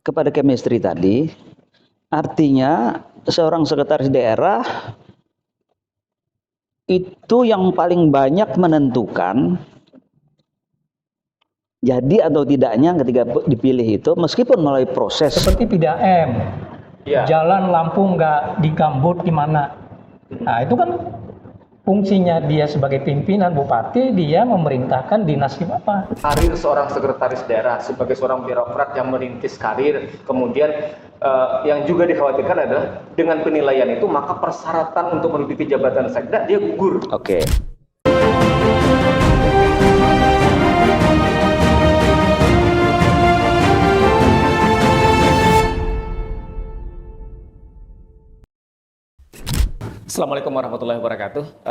kepada chemistry tadi, artinya seorang sekretaris daerah itu yang paling banyak menentukan jadi atau tidaknya ketika dipilih itu, meskipun melalui proses. Seperti PDAM, jalan lampu nggak digambut gimana. Nah itu kan fungsinya dia sebagai pimpinan bupati, dia memerintahkan dinasti apa. Karir seorang sekretaris daerah sebagai seorang birokrat yang merintis karir, kemudian yang juga dikhawatirkan adalah dengan penilaian itu maka persyaratan untuk menduduki jabatan sekda dia gugur. Oke. Assalamualaikum warahmatullahi wabarakatuh.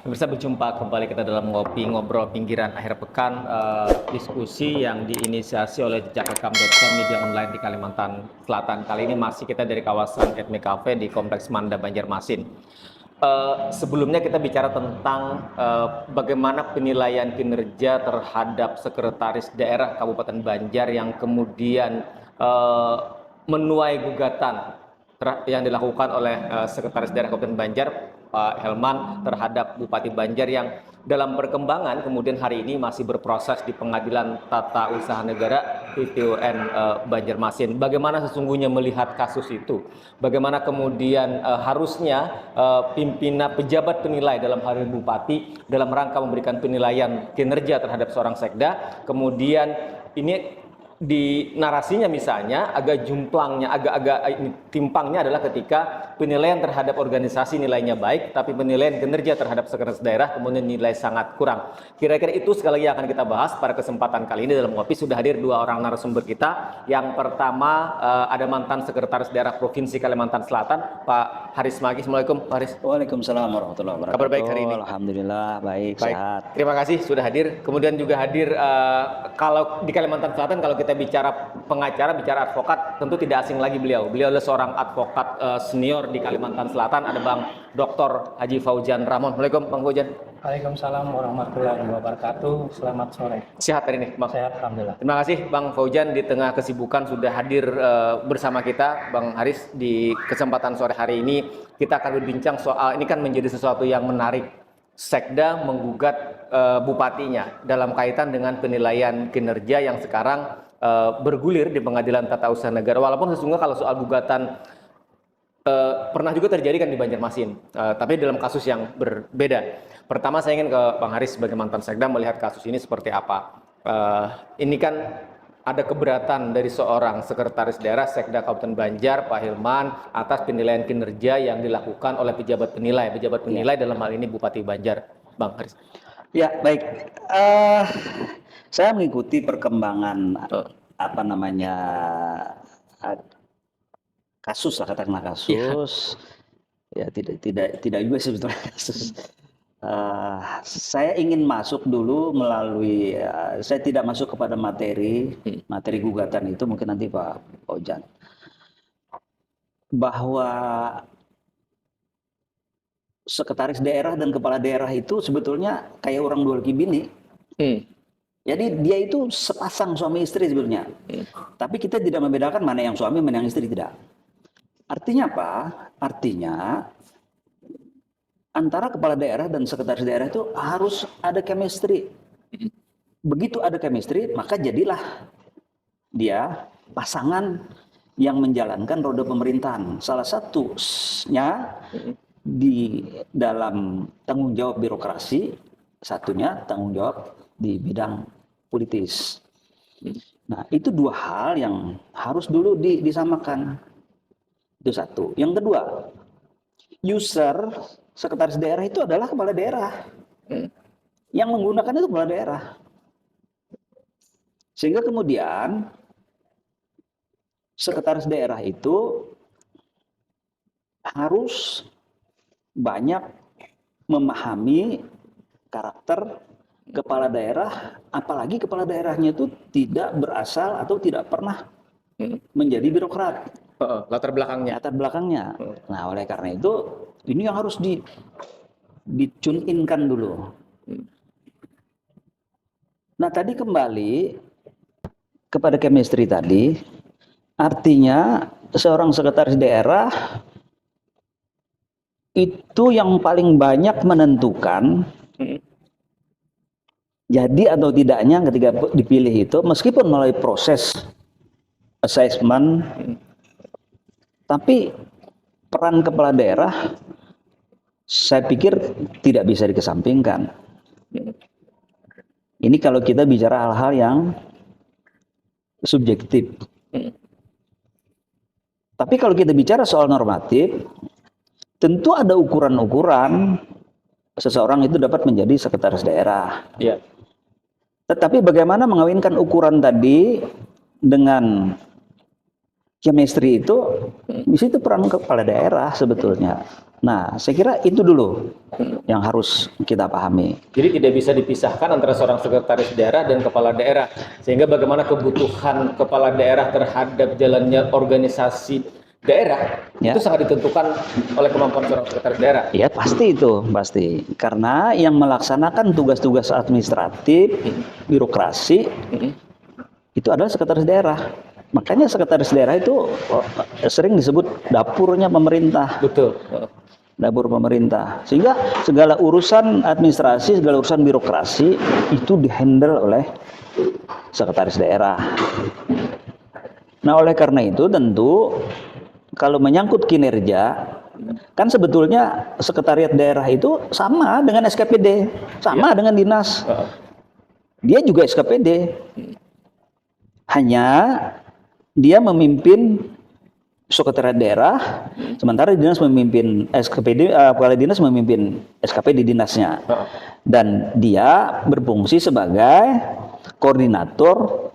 Pemirsa, berjumpa kembali kita dalam ngobrol pinggiran akhir pekan, diskusi yang diinisiasi oleh jejakrekam.com, media online di Kalimantan Selatan. Kali ini masih kita dari kawasan Etme Cafe di Kompleks Manda Banjarmasin. Sebelumnya kita bicara tentang bagaimana penilaian kinerja terhadap sekretaris daerah Kabupaten Banjar yang kemudian menuai gugatan yang dilakukan oleh Sekretaris Daerah Kabupaten Banjar, Pak Helman, terhadap Bupati Banjar yang dalam perkembangan kemudian hari ini masih berproses di Pengadilan Tata Usaha Negara PTUN Banjarmasin. Bagaimana sesungguhnya melihat kasus itu? Bagaimana kemudian harusnya pimpinan pejabat penilai dalam hal ini Bupati dalam rangka memberikan penilaian kinerja terhadap seorang sekda, kemudian ini di narasinya misalnya agak jumplangnya, agak timpangnya adalah ketika penilaian terhadap organisasi nilainya baik, tapi penilaian kinerja terhadap sekretaris daerah kemudian nilai sangat kurang. Kira-kira itu sekali lagi akan kita bahas pada kesempatan kali ini. Dalam ngopi sudah hadir dua orang narasumber kita. Yang pertama ada mantan sekretaris daerah Provinsi Kalimantan Selatan, Pak Haris Maggi. Assalamualaikum, Pak Haris. Waalaikumsalam warahmatullahi wabarakatuh. Kabar baik hari ini? Alhamdulillah baik. Sehat. Terima kasih sudah hadir. Kemudian juga hadir kalau di Kalimantan Selatan kalau kita bicara pengacara, bicara advokat, tentu tidak asing lagi beliau. Beliau adalah seorang advokat senior di Kalimantan Selatan. Ada Bang Dr. Haji Faujan Rahman. Assalamualaikum, Bang Faujan. Waalaikumsalam warahmatullahi wabarakatuh. Selamat sore. Sehat hari ini, Bang? Sehat, alhamdulillah. Terima kasih Bang Faujan, di tengah kesibukan sudah hadir bersama kita. Bang Haris, di kesempatan sore hari ini kita akan berbincang soal, ini kan menjadi sesuatu yang menarik. Sekda menggugat bupatinya dalam kaitan dengan penilaian kinerja yang sekarang bergulir di Pengadilan Tata Usaha Negara. Walaupun sesungguhnya kalau soal gugatan pernah juga terjadi kan di Banjarmasin, tapi dalam kasus yang berbeda. Pertama saya ingin ke Bang Haris sebagai mantan sekda melihat kasus ini seperti apa. Ini kan ada keberatan dari seorang sekretaris daerah Sekda Kabupaten Banjar, Pak Hilman, atas penilaian kinerja yang dilakukan oleh pejabat penilai. Pejabat penilai dalam hal ini Bupati Banjar, Bang Haris. Ya baik. Saya mengikuti perkembangan kasus lah, katakanlah kasus. Ya tidak juga sebetulnya kasus. Saya ingin masuk dulu melalui, saya tidak masuk kepada materi gugatan itu, mungkin nanti Pak Ojan, bahwa sekretaris daerah dan kepala daerah itu sebetulnya kayak orang dua laki bini. Jadi dia itu sepasang suami istri sebetulnya. Tapi kita tidak membedakan mana yang suami, mana yang istri, tidak. Artinya apa? Artinya antara kepala daerah dan sekretaris daerah itu harus ada chemistry. Begitu ada chemistry, maka jadilah dia pasangan yang menjalankan roda pemerintahan. Salah satunya di dalam tanggung jawab birokrasi, satunya tanggung jawab di bidang politis. Nah, itu dua hal yang harus dulu disamakan. Itu satu. Yang kedua, user sekretaris daerah itu adalah kepala daerah. Yang menggunakan itu kepala daerah. Sehingga kemudian sekretaris daerah itu harus banyak memahami karakter kepala daerah, apalagi kepala daerahnya itu tidak berasal atau tidak pernah menjadi birokrat. Latar belakangnya. Nah, oleh karena itu ini yang harus dicun-inkan dulu. Nah, tadi kembali kepada chemistry tadi, Artinya seorang sekretaris daerah itu yang paling banyak menentukan jadi atau tidaknya ketika dipilih itu, meskipun melalui proses assessment, tapi peran kepala daerah saya pikir tidak bisa dikesampingkan. Ini kalau kita bicara hal-hal yang subjektif. Tapi kalau kita bicara soal normatif, tentu ada ukuran-ukuran seseorang itu dapat menjadi sekretaris daerah. Ya. Tetapi bagaimana mengawinkan ukuran tadi dengan chemistry itu, di situ peran kepala daerah sebetulnya. Nah, saya kira itu dulu yang harus kita pahami. Jadi tidak bisa dipisahkan antara seorang sekretaris daerah dan kepala daerah. Sehingga bagaimana kebutuhan kepala daerah terhadap jalannya organisasi daerah Ya. itu sangat ditentukan oleh kemampuan seorang sekretaris daerah. Ya pasti itu, pasti. Karena yang melaksanakan tugas-tugas administratif, birokrasi, itu adalah sekretaris daerah. Makanya sekretaris daerah itu sering disebut dapurnya pemerintah. Betul. Dapur pemerintah. Sehingga segala urusan administrasi, segala urusan birokrasi itu dihandle oleh sekretaris daerah. Nah, oleh karena itu tentu kalau menyangkut kinerja, kan sebetulnya sekretariat daerah itu sama dengan SKPD, sama dengan dinas. Dia juga SKPD. Hanya dia memimpin sekretariat daerah, sementara dinas memimpin SKPD, kepala dinas memimpin SKPD dinasnya. Dan dia berfungsi sebagai koordinator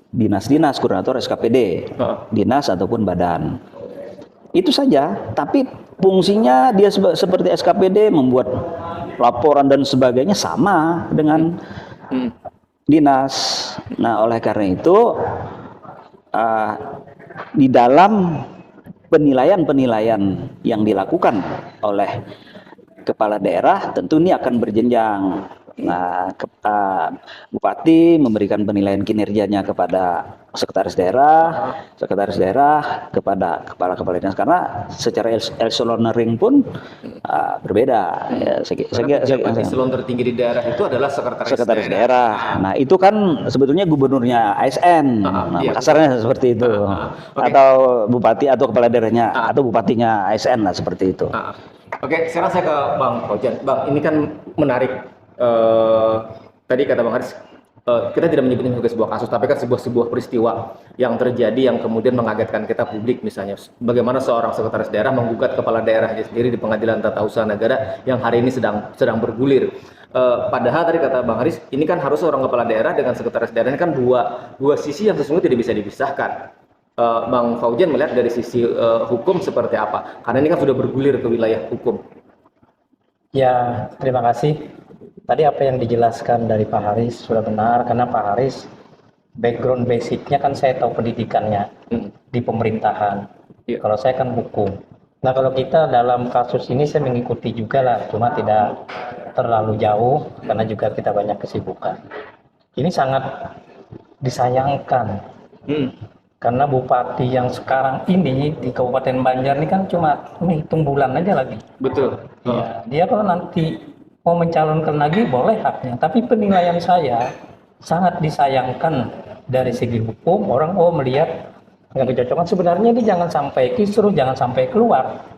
dinas-dinas, koordinator SKPD, dinas ataupun badan. Itu saja, tapi fungsinya dia seperti SKPD, membuat laporan dan sebagainya sama dengan dinas. Nah, oleh karena itu di dalam penilaian-penilaian yang dilakukan oleh kepala daerah tentu ini akan berjenjang. Nah, bupati memberikan penilaian kinerjanya kepada sekretaris daerah kepada kepala dinas, karena secara echelonering pun berbeda. Ya, eselon tertinggi di daerah itu adalah sekretaris daerah. Nah, itu kan sebetulnya gubernurnya ASN. Nah, iya, kasarnya seperti itu. Oke. Atau bupati atau kepala daerahnya atau bupatinya ASN lah seperti itu. Oke, sekarang saya ke Bang Fauzan. Bang, ini kan menarik. Tadi kata Bang Haris, kita tidak menyebutnya sebagai sebuah kasus, tapi kan sebuah peristiwa yang terjadi yang kemudian mengagetkan kita publik. Misalnya, bagaimana seorang sekretaris daerah menggugat kepala daerahnya sendiri di Pengadilan Tata Usaha Negara yang hari ini sedang bergulir. Padahal tadi kata Bang Haris, ini kan harus seorang kepala daerah dengan sekretaris daerah ini kan dua sisi yang sesungguhnya tidak bisa dipisahkan. Bang Fauzan melihat dari sisi hukum seperti apa? Karena ini kan sudah bergulir ke wilayah hukum. Ya, terima kasih. Tadi apa yang dijelaskan dari Pak Haris sudah benar, karena Pak Haris background basicnya kan saya tahu pendidikannya di pemerintahan. Kalau saya kan hukum. Nah, kalau kita dalam kasus ini saya mengikuti juga lah, cuma tidak terlalu jauh karena juga kita banyak kesibukan. Ini sangat disayangkan karena bupati yang sekarang ini di Kabupaten Banjar ini kan cuma hitung bulan aja lagi. Betul. Ya, dia kalau nanti mau mencalonkan lagi boleh haknya, tapi penilaian saya sangat disayangkan dari segi hukum. Orang melihat nggak kecocokan, sebenarnya dia jangan sampai kisruh, jangan sampai keluar.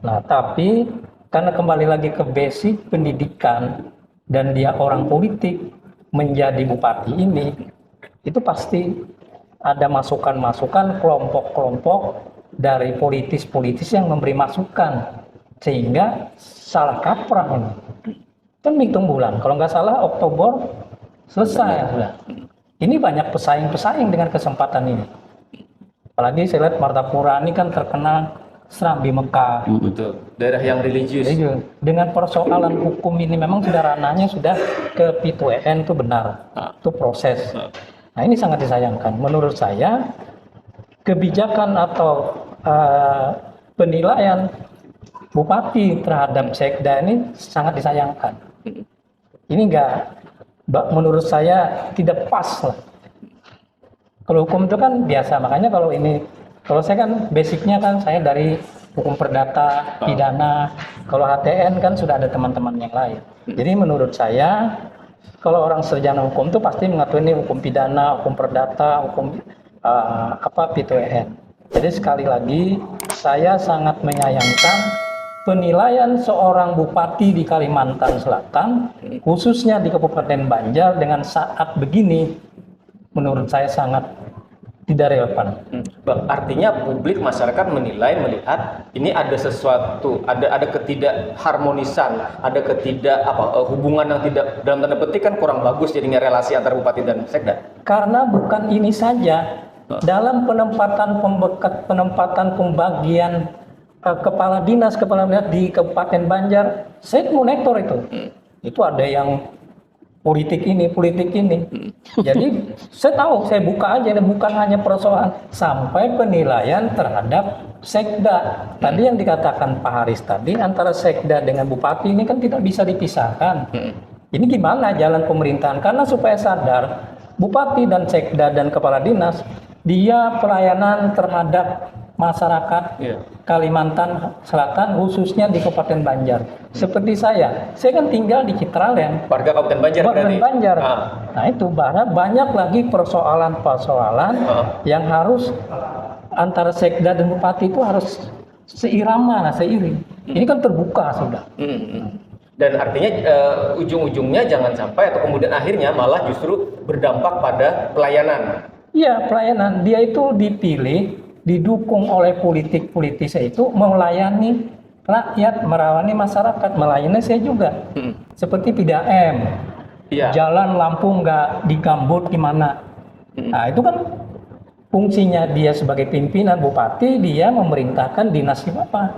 Nah, tapi karena kembali lagi ke basic pendidikan dan dia orang politik menjadi bupati ini, itu pasti ada masukan-masukan kelompok-kelompok dari politis-politis yang memberi masukan, sehingga salah kaprah ini. Kan hitung bulan, kalau nggak salah Oktober selesai sudah. Ini banyak pesaing-pesaing dengan kesempatan ini. Apalagi saya lihat Martapura ini kan terkenal serambi Mekah. Betul. Daerah yang religius. Dengan persoalan hukum ini memang sudah ranahnya sudah ke P2EN, itu benar. Itu proses. Nah, ini sangat disayangkan. Menurut saya kebijakan atau penilaian bupati terhadap sekda ini sangat disayangkan. Ini menurut saya tidak pas lah. Kalau hukum itu kan biasa, makanya kalau saya kan basicnya kan saya dari hukum perdata, pidana. Kalau HTN kan sudah ada teman-teman yang lain. Jadi menurut saya kalau orang sarjana hukum itu pasti mengetahui ini hukum pidana, hukum perdata, hukum P2EN. Jadi sekali lagi saya sangat menyayangkan penilaian seorang bupati di Kalimantan Selatan, khususnya di Kabupaten Banjar dengan saat begini, menurut saya sangat tidak relevan. Bang, artinya publik masyarakat melihat ini ada sesuatu, ada ketidakharmonisan, ada hubungan yang tidak, dalam tanda petik kan kurang bagus jadinya relasi antara bupati dan sekda. Karena bukan ini saja, dalam penempatan pembagian kepala dinas di Kabupaten Banjar, saya monitor itu. Itu ada yang politik ini. Jadi saya buka aja, bukan hanya persoalan sampai penilaian terhadap sekda. Tadi yang dikatakan Pak Haris tadi, antara sekda dengan bupati ini kan tidak bisa dipisahkan. Ini gimana jalan pemerintahan? Karena supaya sadar, bupati dan sekda dan kepala dinas, dia pelayanan terhadap masyarakat Kalimantan Selatan, khususnya di Kabupaten Banjar. Seperti saya kan tinggal di Citraland, warga Kabupaten Banjar berarti. Banjar. Nah itu banyak lagi persoalan yang harus antara sekda dan bupati itu harus seiring. Ini kan terbuka sudah. Dan artinya ujung-ujungnya jangan sampai atau kemudian akhirnya malah justru berdampak pada pelayanan. Iya, pelayanan. Dia itu dipilih, didukung oleh politik-politis itu melayani rakyat, merawani masyarakat, melayani saya juga. Seperti PDAM, jalan lampu nggak digambut gimana. Nah itu kan fungsinya dia sebagai pimpinan bupati, dia memerintahkan dinas apa.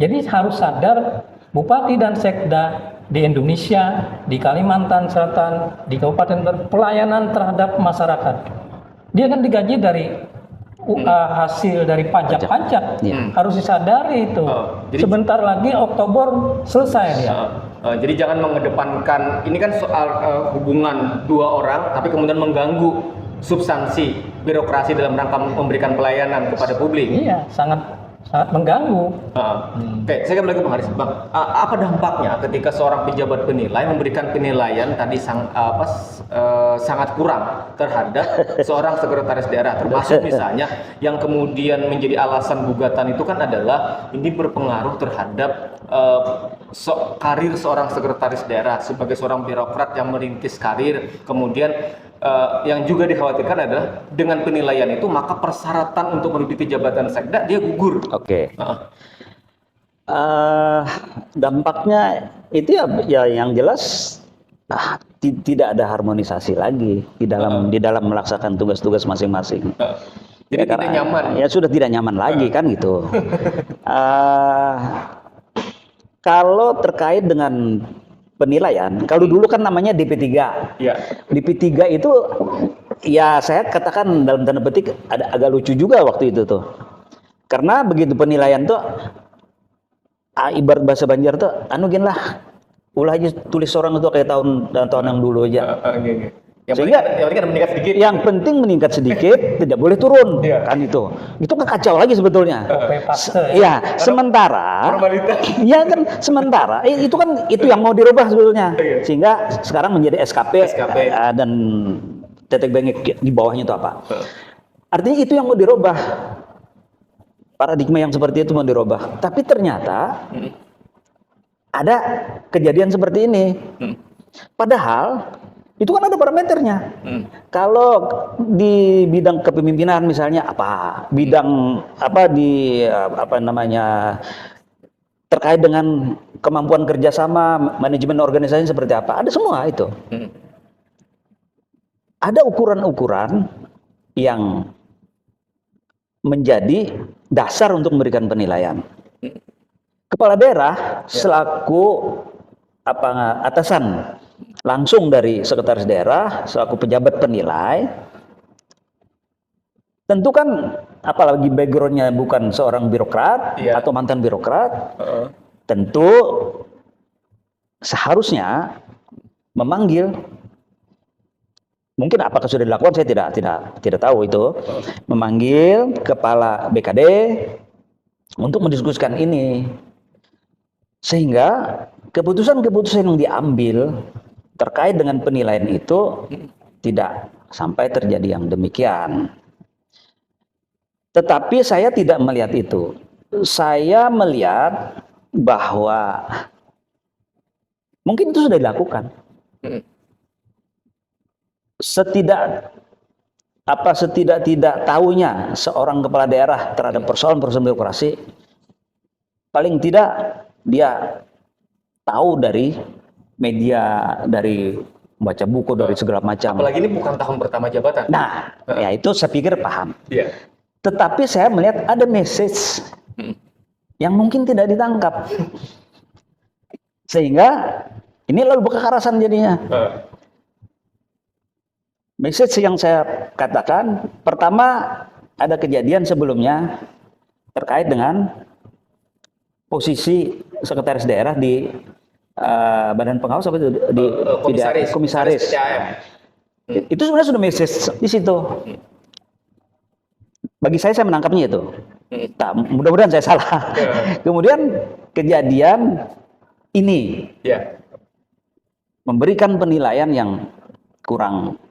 Jadi harus sadar bupati dan sekda di Indonesia, di Kalimantan Selatan, di Kabupaten pelayanan terhadap masyarakat. Dia kan digaji dari hasil dari pajak-pajak, harus disadari itu. Sebentar lagi Oktober selesai dia. Jadi jangan mengedepankan ini kan soal hubungan dua orang, tapi kemudian mengganggu substansi birokrasi dalam rangka memberikan pelayanan kepada publik. Iya, sangat mengganggu. Oke, saya kembali ke Bang Haris. Bang, apa dampaknya ketika seorang pejabat penilai memberikan penilaian tadi sangat kurang terhadap seorang sekretaris daerah, termasuk misalnya yang kemudian menjadi alasan gugatan itu kan adalah ini berpengaruh terhadap karir seorang sekretaris daerah sebagai seorang birokrat yang merintis karir, kemudian yang juga dikhawatirkan adalah dengan penilaian itu maka persyaratan untuk menduduki jabatan sekda dia gugur. Oke. Dampaknya itu ya yang jelas tidak ada harmonisasi lagi di dalam melaksanakan tugas-tugas masing-masing. Jadi tidak nyaman. Ya sudah tidak nyaman lagi kan gitu. Kalau terkait dengan penilaian, kalau dulu kan namanya DP3. Ya. DP3 itu ya saya katakan dalam tanda petik agak lucu juga waktu itu tuh. Karena begitu penilaian tuh ibarat bahasa Banjar tuh gin lah. Ulah aja tulis orang itu kayak tahun yang dulu aja. Yang penting meningkat sedikit, tidak boleh turun, kan itu kan kacau lagi sebetulnya. Sementara itu yang mau dirubah sebetulnya, sehingga sekarang menjadi SKP. Dan tetek bengek di bawahnya itu apa? Artinya itu yang mau dirubah, paradigma yang seperti itu mau dirubah. Tapi ternyata ada kejadian seperti ini, padahal itu kan ada parameternya. Kalau di bidang kepemimpinan misalnya bidang terkait dengan kemampuan kerjasama, manajemen organisasi seperti apa, ada semua itu. Ada ukuran-ukuran yang menjadi dasar untuk memberikan penilaian. Kepala daerah selaku atasan langsung dari sekretaris daerah selaku pejabat penilai, tentu kan apalagi backgroundnya bukan seorang birokrat atau mantan birokrat, tentu seharusnya memanggil mungkin apakah sudah dilakukan saya tidak tahu itu, memanggil kepala BKD untuk mendiskusikan ini, sehingga keputusan-keputusan yang diambil terkait dengan penilaian itu tidak sampai terjadi yang demikian. Tetapi saya tidak melihat itu. Saya melihat bahwa mungkin itu sudah dilakukan. Setidak tahunya seorang kepala daerah terhadap persoalan-persoalan birokrasi, paling tidak dia tahu dari media, dari baca buku, dari segala macam. Apalagi ini bukan tahun pertama jabatan. Nah, ya itu saya pikir paham. Iya. Tetapi saya melihat ada message yang mungkin tidak ditangkap, sehingga ini lalu kekerasan jadinya. Message yang saya katakan, pertama ada kejadian sebelumnya terkait dengan posisi sekretaris daerah di Badan Pengawas apa itu di komisaris. Itu sebenarnya sudah message di situ. Bagi saya menangkapnya itu. Nah, mudah-mudahan saya salah. Kemudian kejadian ini memberikan penilaian yang kurang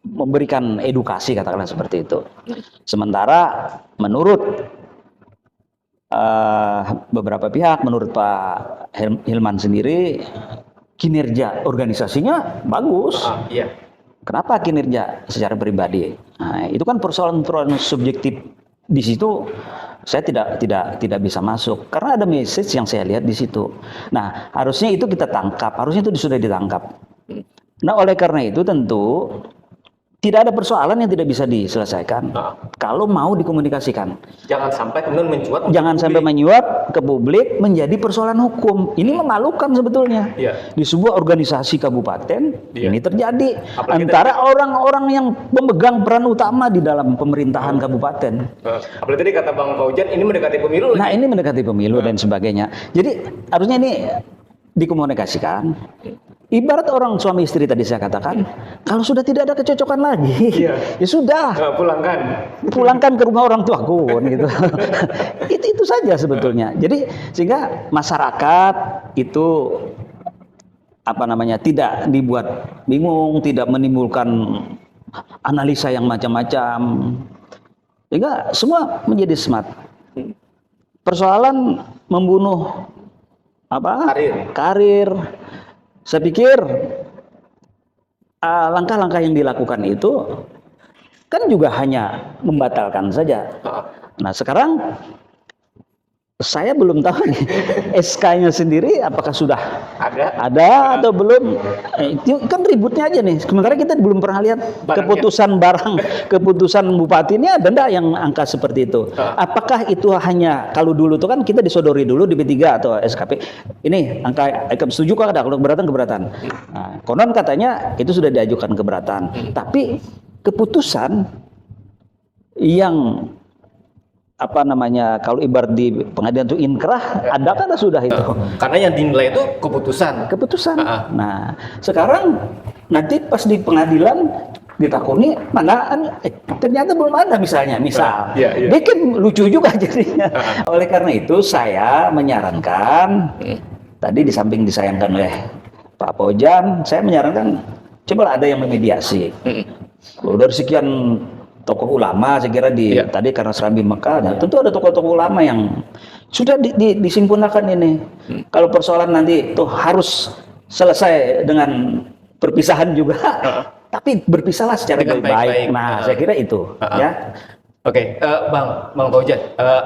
memberikan edukasi, katakanlah seperti itu. Sementara menurut beberapa pihak, menurut Pak Hilman sendiri, kinerja organisasinya bagus. Kenapa kinerja secara pribadi? Nah, itu kan persoalan-persoalan subjektif di situ. Saya tidak bisa masuk karena ada message yang saya lihat di situ. Nah, harusnya itu kita tangkap, harusnya itu sudah ditangkap. Nah, oleh karena itu tentu tidak ada persoalan yang tidak bisa diselesaikan kalau mau dikomunikasikan. Jangan sampai kemudian mencuat. Jangan sampai menyuap ke publik menjadi persoalan hukum. Ini memalukan sebetulnya. Di sebuah organisasi kabupaten ini terjadi antara orang-orang yang memegang peran utama di dalam pemerintahan kabupaten. Apalagi tadi kata Bang Faujan, ini mendekati pemilu. Nah, ini mendekati pemilu dan sebagainya. Jadi harusnya ini dikomunikasikan. Ibarat orang suami istri tadi saya katakan, kalau sudah tidak ada kecocokan lagi, ya sudah, pulangkan ke rumah orang tuaku, gitu. itu saja sebetulnya. Jadi sehingga masyarakat itu tidak dibuat bingung, tidak menimbulkan analisa yang macam-macam, sehingga semua menjadi smart. Persoalan membunuh karir. Saya pikir langkah-langkah yang dilakukan itu kan juga hanya membatalkan saja. Nah, sekarang saya belum tahu SK-nya sendiri apakah sudah ada atau belum. Itu kan ributnya aja nih. Sementara kita belum pernah lihat keputusan bupati ini ada enggak yang angka seperti itu. Apakah itu hanya kalau dulu tuh kan kita disodori dulu di P3 atau SKP. Ini angka setuju kok ada, kalau keberatan. Nah, konon katanya itu sudah diajukan keberatan. Tapi keputusan yang kalau ibarat di pengadilan itu inkrah, ada kan sudah itu. Karena yang dinilai itu keputusan. Nah, sekarang nanti pas di pengadilan ditakuni mana ternyata belum ada misal. Bikin lucu juga jadinya. Oleh karena itu saya menyarankan tadi di samping disayangkan oleh Pak Faujan, saya menyarankan coba ada yang memediasi. Dari sekian tokoh ulama, saya kira tadi karena Serambi Mekah, tentu ada tokoh-tokoh ulama yang sudah disimpulkan ini. Kalau persoalan nanti itu harus selesai dengan perpisahan juga, tapi berpisahlah secara baik. Nah, saya kira itu. Ya. Oke, Bang Faujan,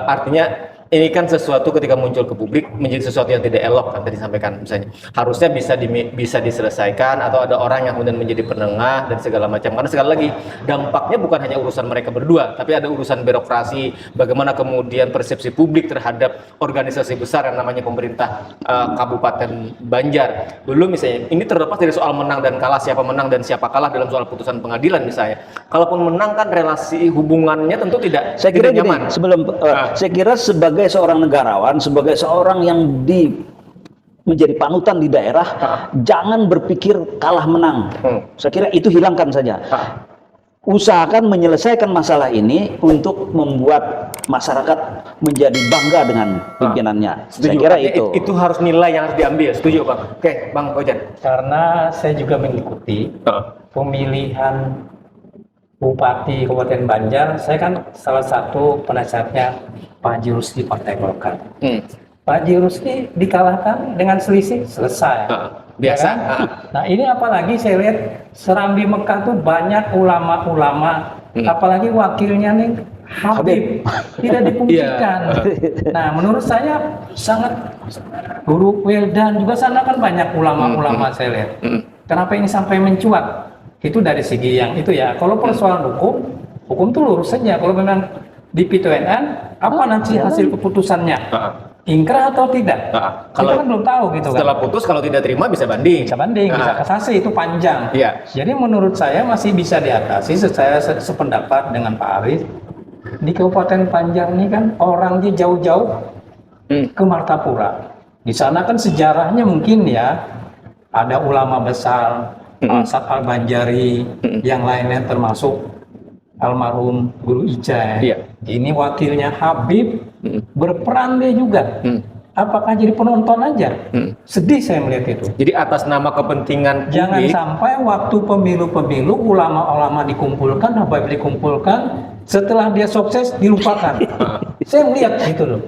artinya ini kan sesuatu ketika muncul ke publik menjadi sesuatu yang tidak elok kan tadi disampaikan, misalnya harusnya bisa diselesaikan atau ada orang yang kemudian menjadi penengah dan segala macam, karena sekali lagi dampaknya bukan hanya urusan mereka berdua tapi ada urusan birokrasi, bagaimana kemudian persepsi publik terhadap organisasi besar yang namanya pemerintah Kabupaten Banjar. Dulu misalnya ini terlepas dari soal menang dan kalah, siapa menang dan siapa kalah dalam soal putusan pengadilan misalnya, kalaupun menang kan relasi hubungannya tentu tidak nyaman. Saya kira sebagai seorang negarawan, sebagai seorang yang menjadi panutan di daerah, jangan berpikir kalah menang. Saya kira itu hilangkan saja. Usahakan menyelesaikan masalah ini untuk membuat masyarakat menjadi bangga dengan pimpinannya. Saya kira itu harus nilai yang harus diambil. Setuju, Bang? Oke, Bang Ojan. Karena saya juga mengikuti pemilihan Bupati Kabupaten Banjar. Saya kan salah satu penasehatnya Pak Haji Rusdi Partai Golkar. Pak Haji Rusdi dikalahkan dengan selisih, selesai. Biasa. Ya kan? Nah ini apalagi saya lihat Serambi Mekah tuh banyak ulama-ulama, apalagi wakilnya nih Habib, tidak dipungkirkan. Nah menurut saya sangat Guru Wildan juga sana kan banyak ulama-ulama saya lihat. Kenapa ini sampai mencuat? Itu dari segi yang itu ya. Kalau persoalan hukum tuh lurus saja. Kalau memang di PTNN, apa nanti hasil keputusannya? Ingkrah atau tidak? Kita kan belum tahu gitu setelah kan. putus kalau tidak terima bisa banding. Bisa banding, bisa kasasi, itu panjang. Iya. Jadi menurut saya masih bisa diatasi. Saya sependapat dengan Pak Arif. Di Kabupaten Banjar ini kan orangnya jauh-jauh ke Martapura. Di sana kan sejarahnya mungkin ya ada ulama besar, Asad Al-Banjari, yang lainnya termasuk almarhum Guru Ijai. Iya. Ini wakilnya Habib, berperan dia juga. Apakah jadi penonton aja? Sedih saya melihat itu. Jadi atas nama kepentingan Jangan publik, sampai waktu pemilu-pemilu ulama-ulama dikumpulkan, Habib dikumpulkan, setelah dia sukses dilupakan. Saya melihat gitu loh.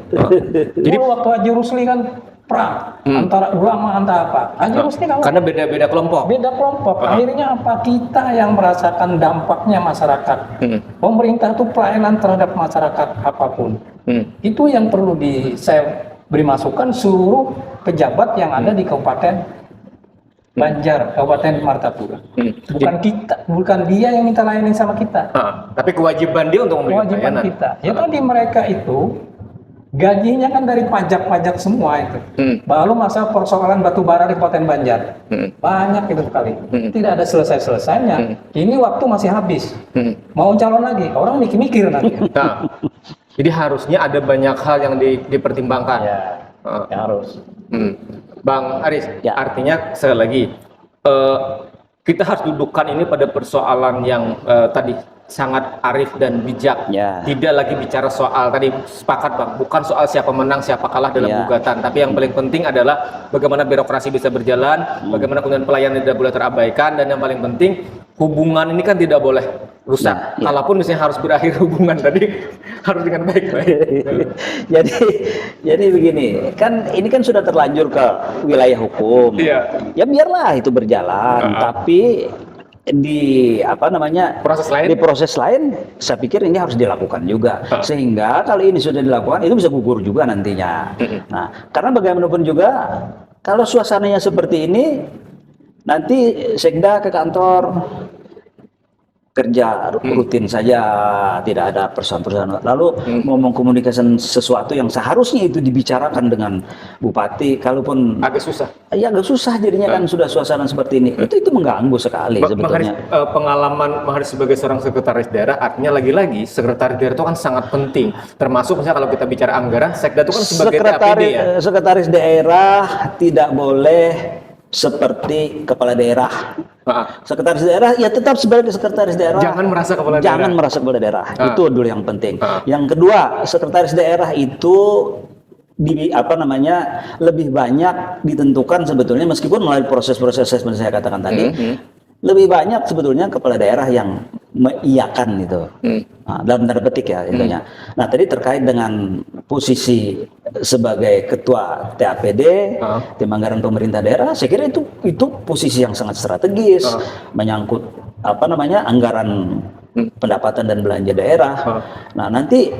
Jadi waktu Haji Rusli kan perang antara ulama antara apa? Haji Rusli kan karena beda-beda kelompok. beda kelompok. Akhirnya apa? Kita yang merasakan dampaknya masyarakat. Pemerintah itu pelayanan terhadap masyarakat apapun. Itu yang perlu saya beri masukan seluruh pejabat yang ada di Kabupaten Banjar, Kabupaten Martapura. Bukan kita, bukan dia yang minta layanin sama kita. Tapi kewajiban dia untuk memberikan Kewajiban pelayanan. kita. Ya tadi mereka itu gajinya kan dari pajak-pajak semua itu. Lalu masa persoalan batu bara di Kabupaten Banjar. Banyak itu sekali. Tidak ada selesai-selesainya. Ini waktu masih habis. Mau calon lagi, orang mikir-mikir nanti. Nah, jadi harusnya ada banyak hal yang dipertimbangkan. Ya, harus. Bang Aris, Ya. artinya sekali lagi kita harus dudukkan ini pada persoalan yang tadi sangat arif dan bijak. Ya. Tidak lagi bicara soal tadi sepakat Bang, bukan soal siapa menang siapa kalah dalam Ya. gugatan, tapi yang paling penting adalah bagaimana birokrasi bisa berjalan, bagaimana kemudian pelayanan tidak boleh terabaikan, dan yang paling penting hubungan ini kan tidak boleh rusak. Nah, ya. Kalaupun misalnya harus berakhir hubungan tadi harus dengan baik-baik. jadi begini, kan ini kan sudah terlanjur ke wilayah hukum. Iya. Ya biarlah itu berjalan, tapi di Proses lain? di proses lain saya pikir ini harus dilakukan juga, sehingga kalau ini sudah dilakukan itu bisa gugur juga nantinya. Nah, karena bagaimanapun juga kalau suasananya seperti ini, nanti sekda ke kantor kerja rutin saja, tidak ada persoalan-persoalan. Lalu ngomong komunikasi sesuatu yang seharusnya itu dibicarakan dengan bupati, kalaupun Agak susah. ya agak susah jadinya kan sudah suasana seperti ini. Itu mengganggu sekali Bang Haris, sebetulnya. pengalaman Bang Haris sebagai seorang sekretaris daerah, artinya lagi-lagi sekretaris daerah itu kan sangat penting. Termasuk misalnya kalau kita bicara anggaran, sekda itu kan sebagai TAPD ya. Sekretaris daerah tidak boleh seperti kepala daerah. Sekretaris daerah ya tetap sebagai sekretaris daerah. Jangan merasa kepala daerah. Jangan merasa kepala daerah. Itu dulu yang penting. Yang kedua, sekretaris daerah itu lebih banyak ditentukan sebetulnya, meskipun melalui proses-proses seperti saya katakan tadi, lebih banyak sebetulnya kepala daerah yang mengiyakan itu. Nah, dalam tanda petik ya intinya. Nah, tadi terkait dengan posisi sebagai ketua TAPD, tim anggaran pemerintah daerah, saya kira itu posisi yang sangat strategis, menyangkut anggaran pendapatan dan belanja daerah. Nah, nanti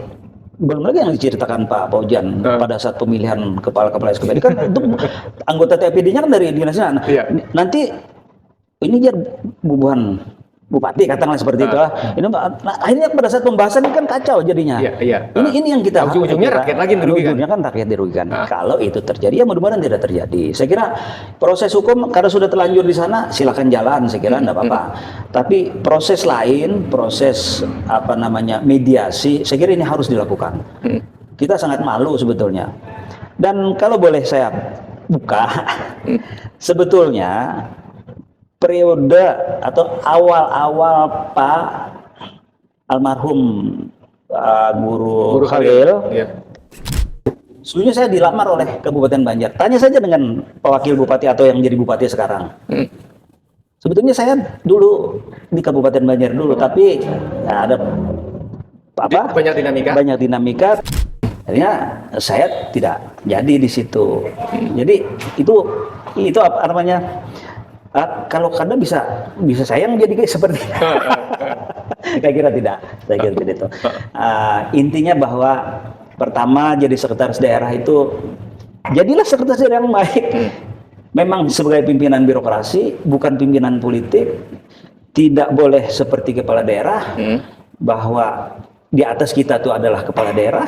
belum lagi yang diceritakan Pak Paujan pada saat pemilihan kepala-kepala SKPD kan itu anggota TAPD-nya kan dari dinasnya. Iya. Nanti ini dia bubuhan bupati katakanlah seperti itu. Ini akhirnya pada saat pembahasan ini kan kacau jadinya. Iya. Ini yang kita ujung-ujungnya rakyat lagi merugikan. Ujungnya kan rakyat dirugikan. Kalau itu terjadi ya mudah-mudahan tidak terjadi. Saya kira proses hukum karena sudah terlanjur di sana silakan jalan, saya kira enggak apa-apa. Tapi proses lain, proses mediasi, saya kira ini harus dilakukan. Kita sangat malu sebetulnya. Dan kalau boleh saya Bukan. Sebetulnya periode atau awal-awal Pak almarhum Guru Khalil, sebelumnya saya dilamar oleh Kabupaten Banjar. Tanya saja dengan wakil bupati atau yang jadi bupati sekarang. Sebetulnya saya dulu di Kabupaten Banjar dulu, tapi ya ada apa? Banyak dinamika. Akhirnya saya tidak jadi di situ. Jadi itu apa namanya? Kalau Anda bisa saya yang jadi kayak seperti itu. Saya kira tidak itu. Intinya bahwa pertama jadi sekretaris daerah itu jadilah sekretaris daerah yang baik. Memang sebagai pimpinan birokrasi, bukan pimpinan politik. Tidak boleh seperti kepala daerah bahwa di atas kita itu adalah kepala daerah.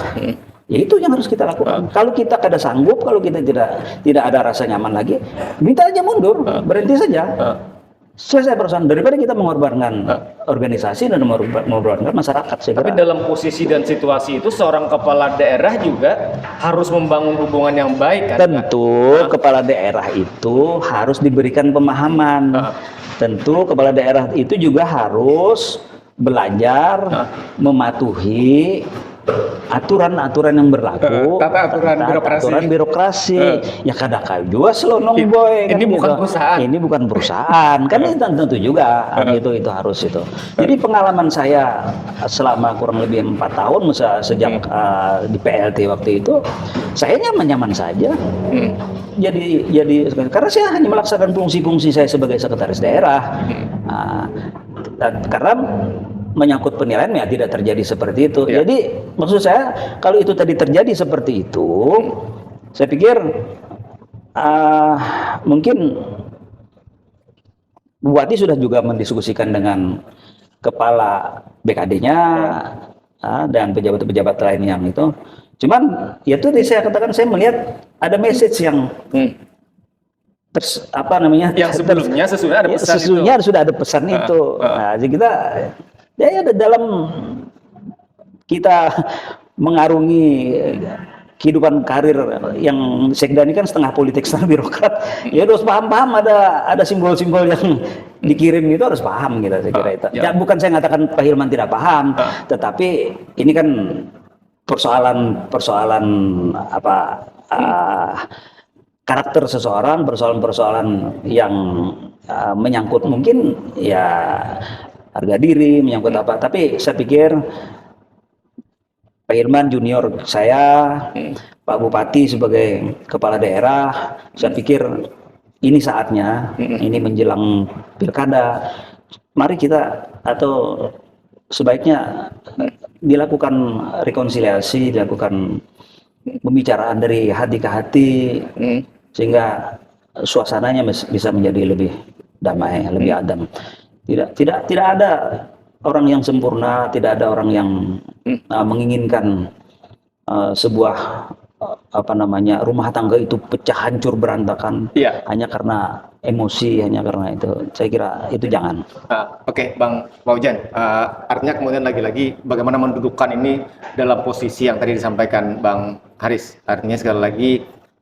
Ya itu yang harus kita lakukan. Kalau kita kada sanggup, kalau kita tidak ada rasa nyaman lagi, minta aja mundur, berhenti saja. Selesai perusahaan, daripada kita mengorbankan organisasi dan mengorbankan masyarakat. Tapi dalam posisi dan situasi itu seorang kepala daerah juga harus membangun hubungan yang baik kan? Tentu kepala daerah itu harus diberikan pemahaman. Tentu kepala daerah itu juga harus belajar mematuhi aturan-aturan yang berlaku, aturan birokrasi. Ya kadang-kadang juga selonong boy. Ini bukan gitu. perusahaan. Ini bukan perusahaan. Kan ini tentu juga itu harus itu. Jadi pengalaman saya selama kurang lebih 4 tahun sejak di PLT waktu itu, saya nyaman-nyaman saja. Jadi karena saya hanya melaksanakan fungsi-fungsi saya sebagai sekretaris daerah. Karena menyangkut penilaian ya tidak terjadi seperti itu. Jadi maksud saya kalau itu tadi terjadi seperti itu, saya pikir mungkin Bupati sudah juga mendiskusikan dengan kepala BKD-nya dan pejabat-pejabat lain yang itu. Cuman ya itu saya katakan, saya melihat ada message yang yang sebelumnya sesungguhnya sudah ada pesan itu. Nah, jadi kita ya dalam kita mengarungi kehidupan karir yang sekda ini kan setengah politik setengah birokrat, ya harus paham ada simbol-simbol yang dikirim itu harus paham gitu, saya kira itu. Ya bukan saya mengatakan Pak Hilman tidak paham, tetapi ini kan persoalan karakter seseorang, persoalan yang menyangkut mungkin ya harga diri, menyangkut apa. Tapi saya pikir Pak Hilman junior saya, Pak Bupati sebagai kepala daerah, saya pikir ini saatnya, ini menjelang pilkada, mari kita atau sebaiknya dilakukan rekonsiliasi, dilakukan pembicaraan dari hati ke hati, sehingga suasananya bisa menjadi lebih damai, lebih adem. Tidak ada orang yang sempurna, tidak ada orang yang menginginkan sebuah rumah tangga itu pecah, hancur, berantakan hanya karena emosi, hanya karena itu. Saya kira itu jangan. Oke, Bang Waujan, artinya kemudian lagi-lagi bagaimana mendudukan ini dalam posisi yang tadi disampaikan Bang Haris. Artinya sekali lagi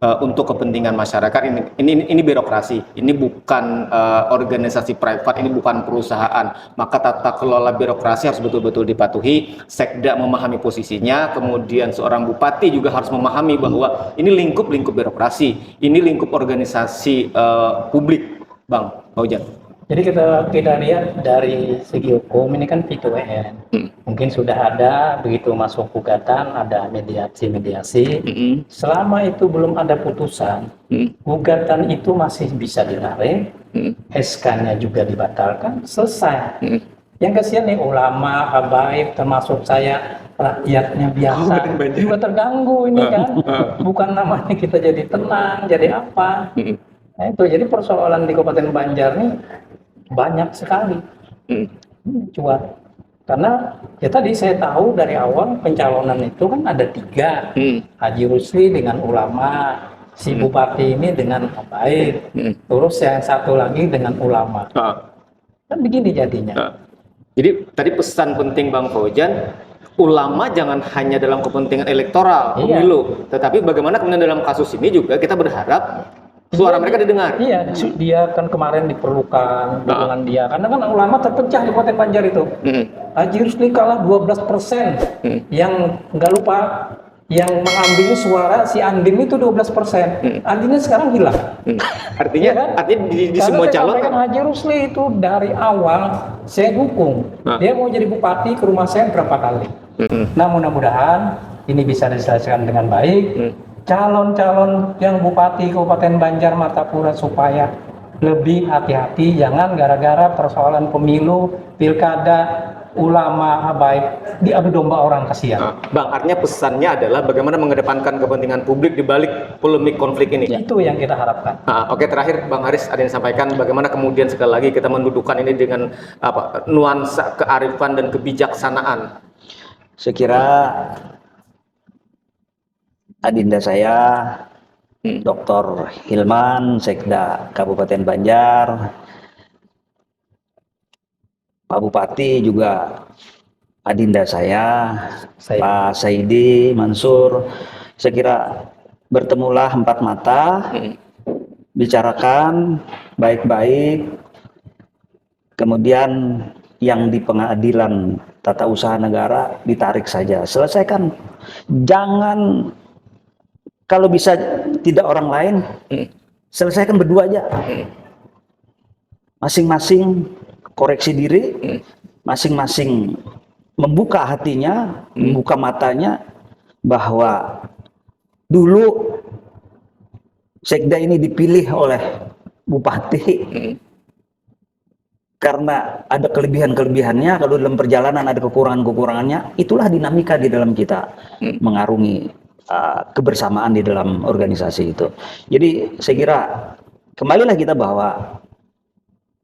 untuk kepentingan masyarakat, ini birokrasi, ini bukan organisasi private, ini bukan perusahaan, maka tata kelola birokrasi harus betul-betul dipatuhi. Sekda memahami posisinya, kemudian seorang bupati juga harus memahami bahwa ini lingkup birokrasi, ini lingkup organisasi publik, Bang Waujan. Jadi kita lihat dari segi hukum ini kan P2N, mungkin sudah ada begitu masuk gugatan, ada mediasi. Selama itu belum ada putusan, gugatan itu masih bisa ditarik, SK-nya juga dibatalkan, selesai. Yang kasihan nih ulama, habaib, termasuk saya rakyatnya biasa juga terganggu ini kan. Bukan namanya kita jadi tenang, jadi apa? Nah itu jadi persoalan di Kabupaten Banjar nih banyak sekali. Cuat. Karena ya tadi saya tahu dari awal pencalonan itu kan ada 3. Haji Rusli dengan ulama, si bupati ini dengan habaib, terus yang satu lagi dengan ulama. Kan begini jadinya. Jadi tadi pesan penting Bang Waujan, ulama jangan hanya dalam kepentingan elektoral pemilu, tetapi bagaimana kemudian dalam kasus ini juga kita berharap Suara mereka didengar. Iya, dia kan kemarin diperlukan dukungan dia. Karena kan ulama terpecah di Kabupaten Banjar itu. Haji Rusli kalah 12%. Yang nggak lupa, yang mengambil suara si Andin itu 12%. Andinnya sekarang hilang. Artinya, Iya kan? artinya di Karena semua saya calon. sampaikan Haji Rusli itu dari awal saya dukung. Dia mau jadi bupati ke rumah saya berapa kali. Nah, mudah-mudahan ini bisa diselesaikan dengan baik. Calon-calon yang bupati Kabupaten Banjar Martapura supaya lebih hati-hati, jangan gara-gara persoalan pemilu, pilkada, ulama habaib diadu domba orang, kasihan. Bang, artinya pesannya adalah bagaimana mengedepankan kepentingan publik di balik polemik konflik ini. Itu yang kita harapkan. Oke, terakhir Bang Haris ada yang sampaikan bagaimana kemudian sekali lagi kita mendudukkan ini dengan nuansa kearifan dan kebijaksanaan. Saya kira adinda saya, Dr. Hilman, Sekda Kabupaten Banjar, Pak Bupati juga adinda saya, Pak Saidi Mansur. Saya kira bertemulah empat mata, bicarakan baik-baik, kemudian yang di pengadilan tata usaha negara ditarik saja, selesaikan. Jangan, kalau bisa tidak orang lain, selesaikan berdua aja. Masing-masing koreksi diri, masing-masing membuka hatinya, membuka matanya, bahwa dulu Sekda ini dipilih oleh Bupati karena ada kelebihan-kelebihannya, kalau dalam perjalanan ada kekurangan-kekurangannya. Itulah dinamika di dalam kita mengarungi kebersamaan di dalam organisasi itu. Jadi saya kira kembalilah kita bahwa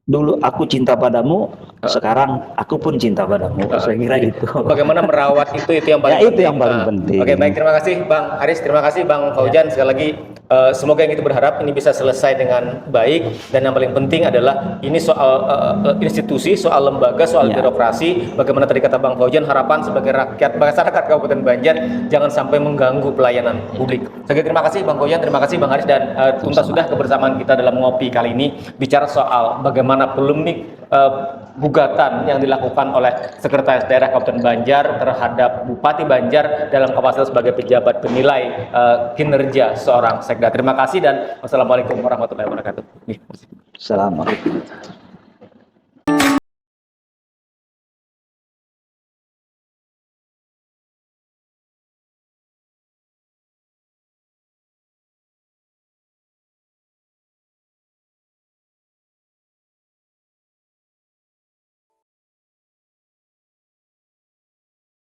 dulu aku cinta padamu, sekarang aku pun cinta padamu. Saya kira itu. Bagaimana merawat itu yang paling Ya, penting. itu yang paling penting. Oke, baik, terima kasih Bang Haris, terima kasih Bang Fauzan. Sekali lagi semoga yang kita berharap ini bisa selesai dengan baik, dan yang paling penting adalah ini soal institusi, soal lembaga, soal birokrasi. Bagaimana tadi kata Bang Fauzan, harapan sebagai rakyat masyarakat Kabupaten Banjar jangan sampai mengganggu pelayanan publik. Sekali terima kasih Bang Fauzan, terima kasih Bang Haris, dan tuntas sudah kebersamaan kita dalam ngopi kali ini bicara soal bagaimana polemik gugatan yang dilakukan oleh Sekretaris Daerah Kabupaten Banjar terhadap Bupati Banjar dalam kapasitas sebagai pejabat penilai kinerja seorang sekda. Terima kasih dan wassalamualaikum warahmatullahi wabarakatuh. Assalamualaikum.